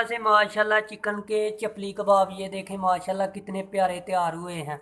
से माशाल्लाह चिकन के चपली कबाब ये देखें माशाल्लाह कितने प्यारे तैयार हुए हैं।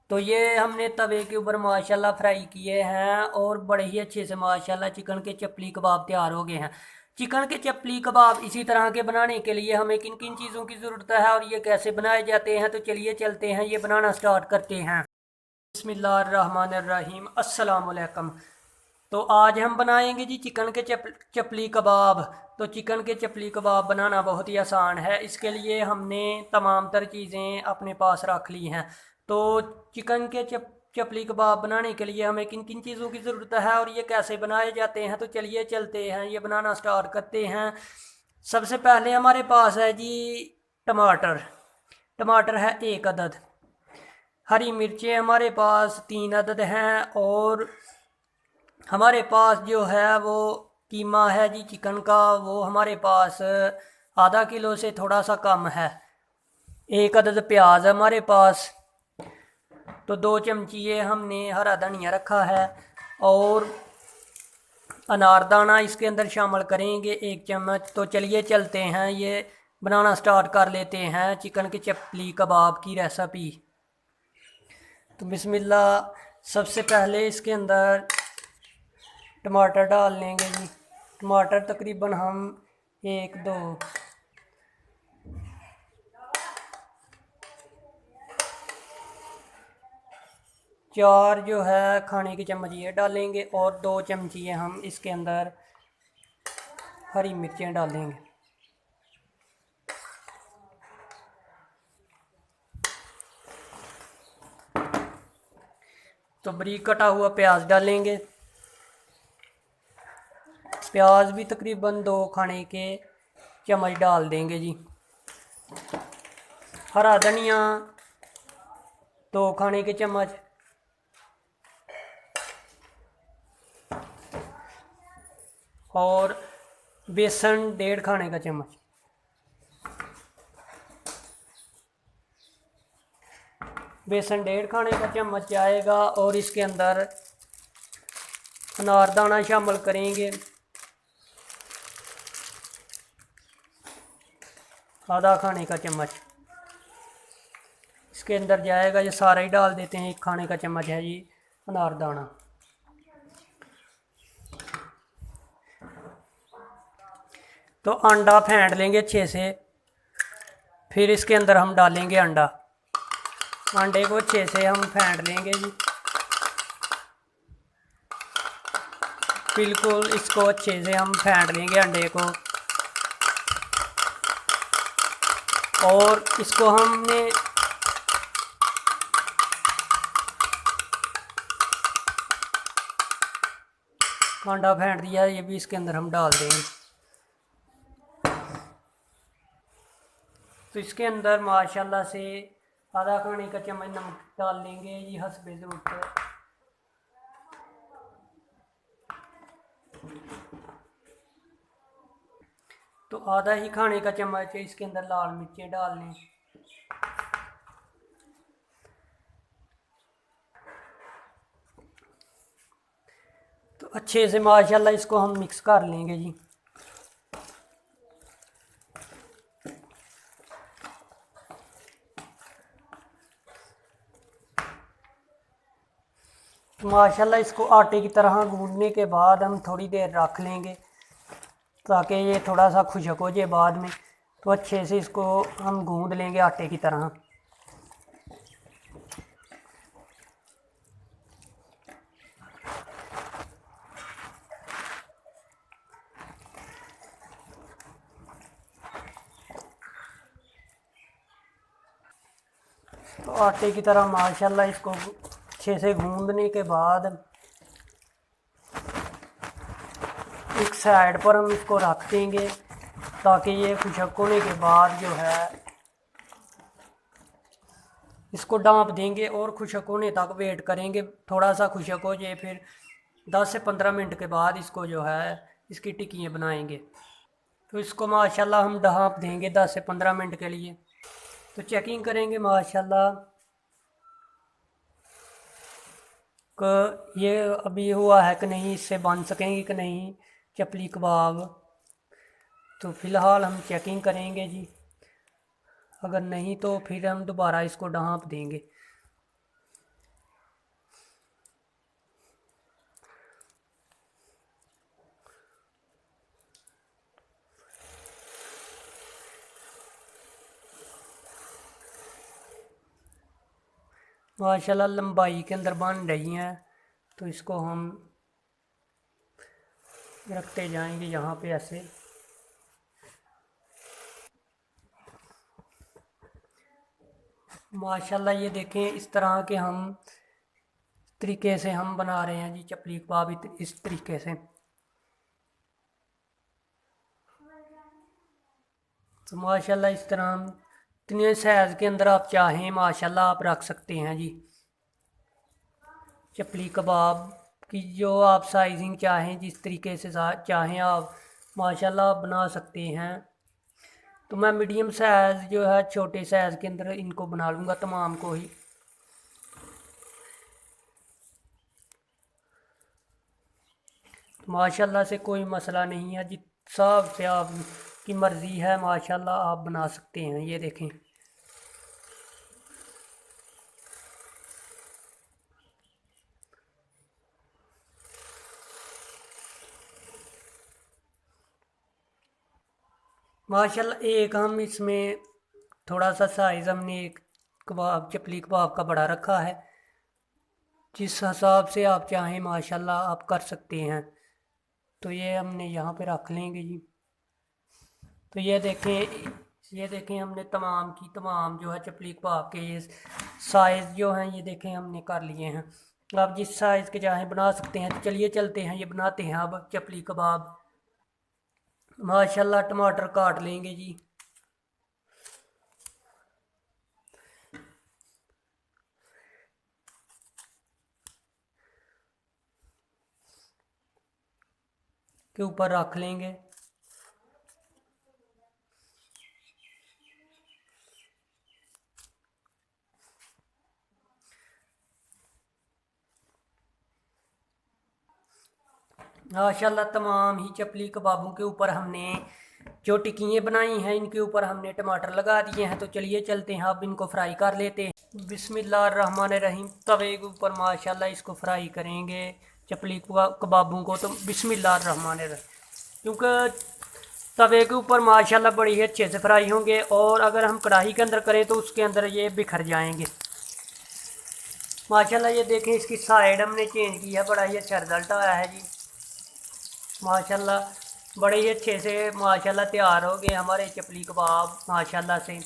तो ये हमने तवे के ऊपर माशाल्लाह फ्राई किए हैं और बड़े ही अच्छे से माशाल्लाह चिकन के चपली कबाब तैयार हो गए हैं। चिकन के चपली कबाब इसी तरह के बनाने के लिए हमें किन किन चीज़ों की ज़रूरत है और ये कैसे बनाए जाते हैं, तो चलिए चलते हैं ये बनाना स्टार्ट करते हैं। बिस्मिल्लाहिर्रहमानिर्रहीम, अस्सलाम वालेकुम। तो आज हम बनाएंगे जी चिकन के चपली कबाब। तो चिकन के चपली कबाब बनाना बहुत ही आसान है। इसके लिए हमने तमाम तर चीज़ें अपने पास रख ली हैं। तो चिकन के चपली कबाब बनाने के लिए हमें किन किन चीज़ों की ज़रूरत है और ये कैसे बनाए जाते हैं, तो चलिए चलते हैं ये बनाना स्टार्ट करते हैं। सबसे पहले हमारे पास है जी टमाटर। टमाटर है 1 अदद। हरी मिर्चें हमारे पास 3 अदद हैं। और हमारे पास जो है वो कीमा है जी चिकन का, वो हमारे पास आधा किलो से थोड़ा सा कम है। 1 अदद प्याज हमारे पास। तो 2 चमची हमने हरा धनिया रखा है और अनारदाना इसके अंदर शामिल करेंगे 1 चम्मच। तो चलिए चलते हैं ये बनाना स्टार्ट कर लेते हैं चिकन के चपली कबाब की रेसिपी। तो बिस्मिल्लाह, सबसे पहले इसके अंदर टमाटर डाल लेंगे जी। टमाटर तकरीबन हम 1 2 4 जो है खाने की चम्मच ये डालेंगे और 2 चमची हम इसके अंदर हरी मिर्चें डालेंगे। तो बारीक कटा हुआ प्याज डालेंगे। प्याज भी तकरीबन 2 खाने के चम्मच डाल देंगे जी। हरा धनिया 2 खाने के चम्मच। और बेसन 1.5 खाने का चम्मच। बेसन 1.5 खाने का चम्मच जाएगा और इसके अंदर अनारदाना शामिल करेंगे आधा खाने का चम्मच। इसके अंदर जाएगा, ये सारा ही डाल देते हैं। 1 खाने का चम्मच है जी अनारदाना। तो अंडा फेंट लेंगे अच्छे से। फिर इसके अंदर हम डालेंगे अंडा। अंडे को अच्छे से हम फेंट लेंगे जी। बिल्कुल इसको अच्छे से हम फेंट लेंगे अंडे को। और इसको हमने अंडा फेंट दिया, ये भी इसके अंदर हम डाल देंगे। तो इसके अंदर माशाल्लाह से आधा खाने का चम्मच नमक डाल लेंगे ये हस्बे ज़रूरत। तो आधा ही खाने का चम्मच इसके अंदर लाल मिर्चें डाल लें। तो अच्छे से माशाल्लाह इसको हम मिक्स कर लेंगे जी। माशाल्लाह इसको आटे की तरह गूंदने के बाद हम थोड़ी देर रख लेंगे ताकि ये थोड़ा सा खुशक हो जाए बाद में। तो अच्छे से इसको हम गूंद लेंगे आटे की तरह। तो आटे की तरह माशाल्लाह इसको अच्छे से गूंदने के बाद एक साइड पर हम इसको रख देंगे ताकि ये खुशक होने के बाद जो है इसको डांप देंगे और खुशक होने तक वेट करेंगे। थोड़ा सा खुशक हो जाए फिर 10 से 15 मिनट के बाद इसको जो है इसकी टिक्कियाँ बनाएंगे। तो इसको माशाल्लाह हम ढाँप देंगे 10 से 15 मिनट के लिए। तो चेकिंग करेंगे माशाल्लाह कि ये अभी हुआ है कि नहीं, इससे बन सकेंगे कि नहीं चपली कबाब। तो फ़िलहाल हम चेकिंग करेंगे जी, अगर नहीं तो फिर हम दोबारा इसको ढाँप देंगे। माशाल्लाह लंबाई के अंदर बन रही हैं, तो इसको हम रखते जाएंगे यहाँ पे ऐसे। माशाल्लाह ये देखें, इस तरह के हम तरीके से हम बना रहे हैं जी चपली कबाब, इस तरीके से। तो माशाल्लाह इस तरह हम इतने साइज़ के अंदर आप चाहें माशाल्लाह आप रख सकते हैं जी। चपली कबाब की जो आप साइजिंग चाहें, जिस तरीके से चाहें आप माशाल्लाह आप बना सकते हैं। तो मैं मीडियम साइज़ जो है, छोटे साइज़ के अंदर इनको बना लूँगा तमाम को ही। माशाल्लाह से कोई मसला नहीं है, जिस हिसाब से आपकी मर्ज़ी है माशाल्लाह आप बना सकते हैं। ये देखें, माशाल्लाह एक हम इसमें थोड़ा सा साइज़ हमने एक कबाब चपली कबाब का बड़ा रखा है, जिस हिसाब से आप चाहें माशाल्लाह आप कर सकते हैं। तो ये हमने यहाँ पे रख लेंगे जी। तो ये देखें हमने तमाम की तमाम जो है चपली कबाब के ये साइज़ जो हैं ये देखें हमने कर लिए हैं। आप जिस साइज़ के चाहें बना सकते हैं। तो चलिए चलते हैं, ये बनाते हैं अब चपली कबाब। माशाल्लाह टमाटर काट लेंगे जी। के ऊपर रख लेंगे। माशाल्लाह तमाम ही चपली कबाबों के ऊपर हमने जो टिक्कियाँ बनाई हैं इनके ऊपर हमने टमाटर लगा दिए हैं। तो चलिए चलते हैं, अब इनको फ्राई कर लेते हैं। बिस्मिल्लाहिर्रहमानिर्रहीम। तवे के ऊपर माशाल्लाह इसको फ्राई करेंगे चपली कबाबों को। तो बिस्मिल्लाहिर्रहमानिर्रहीम, क्योंकि तवे के ऊपर माशाल्लाह बड़ी ही अच्छे से फ्राई होंगे, और अगर हम कढ़ाई के अंदर करें तो उसके अंदर ये बिखर जाएंगे। माशाल्लाह ये देखें, इसकी साइड हमने चेंज की है, बड़ा ही अच्छा रिजल्ट आया है जी। माशाल्लाह बड़े ही अच्छे से माशाल्लाह तैयार हो गए हमारे चपली कबाब माशाल्लाह से।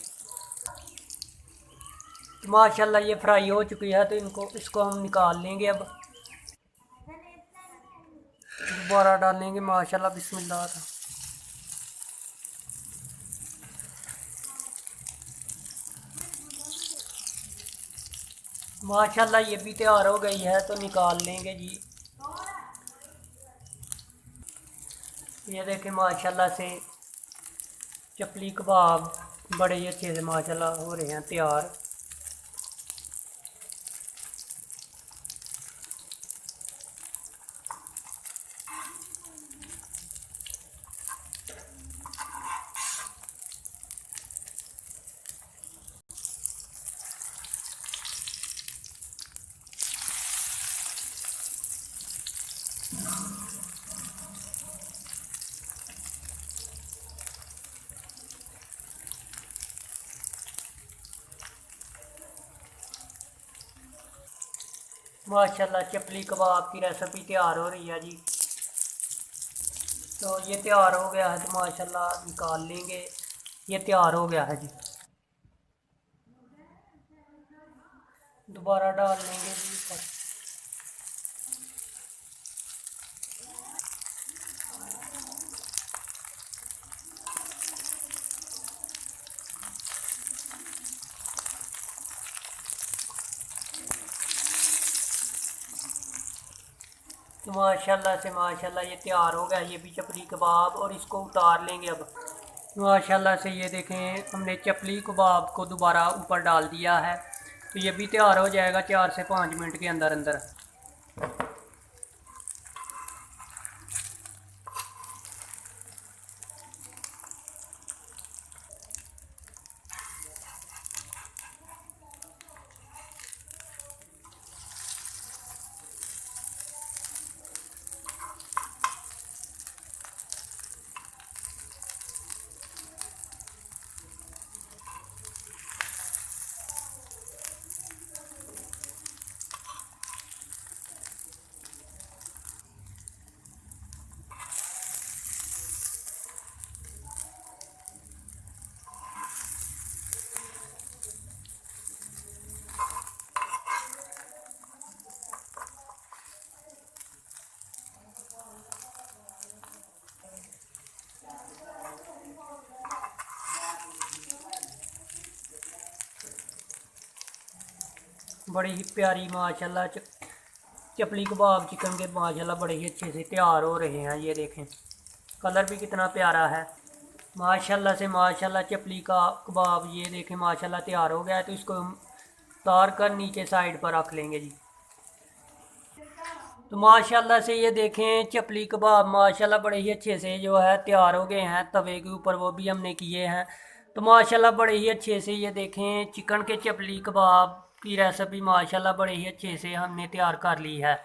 माशाल्लाह ये फ्राई हो चुकी है, तो इसको हम निकाल लेंगे। अब दोबारा डालेंगे माशाल्लाह। बिस्मिल्लाह। माशाल्लाह ये भी तैयार हो गई है, तो निकाल लेंगे जी। ये देखें माशाल्लाह से चपली कबाब बड़े ही अच्छे से माशाल्लाह हो रहे हैं तैयार। माशाल्लाह चपली कबाब की रेसिपी तैयार हो रही है जी। तो ये तैयार हो गया है, तो माशाल्लाह निकाल लेंगे। ये तैयार हो गया है जी। दोबारा डाल लेंगे जी ऊपर। तो माशाल्लाह से माशाल्लाह ये तैयार हो गया, ये भी चपली कबाब, और इसको उतार लेंगे अब। माशाल्लाह से ये देखें, हमने चपली कबाब को दोबारा ऊपर डाल दिया है। तो ये भी तैयार हो जाएगा 4 से 5 मिनट के अंदर अंदर। बड़ी ही प्यारी माशाल्लाह चपली कबाब चिकन के माशाल्लाह बड़े ही अच्छे से तैयार हो रहे हैं। ये देखें कलर भी कितना प्यारा है माशाल्लाह से माशाल्लाह। चपली का कबाब ये देखें माशाल्लाह तैयार हो गया है। तो इसको हम उतार कर नीचे साइड पर रख लेंगे जी। तो माशाल्लाह से ये देखें चपली कबाब माशाल्लाह बड़े ही अच्छे से जो है तैयार हो गए हैं। तवे के ऊपर वो भी हमने किए हैं। तो माशाल्लाह बड़े ही अच्छे से ये देखें चिकन के चपली कबाब की रेसिपी माशाल्लाह बड़े ही अच्छे से हमने तैयार कर ली है।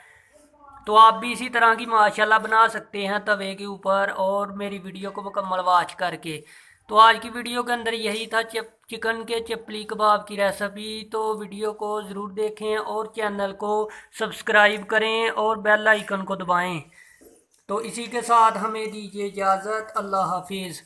तो आप भी इसी तरह की माशाल्लाह बना सकते हैं तवे के ऊपर और मेरी वीडियो को मुकम्मल वॉच करके। तो आज की वीडियो के अंदर यही था चिकन के चपली कबाब की रेसिपी। तो वीडियो को ज़रूर देखें और चैनल को सब्सक्राइब करें और बेल आइकन को दबाएं। तो इसी के साथ हमें दीजिए इजाज़त। अल्लाह हाफिज़।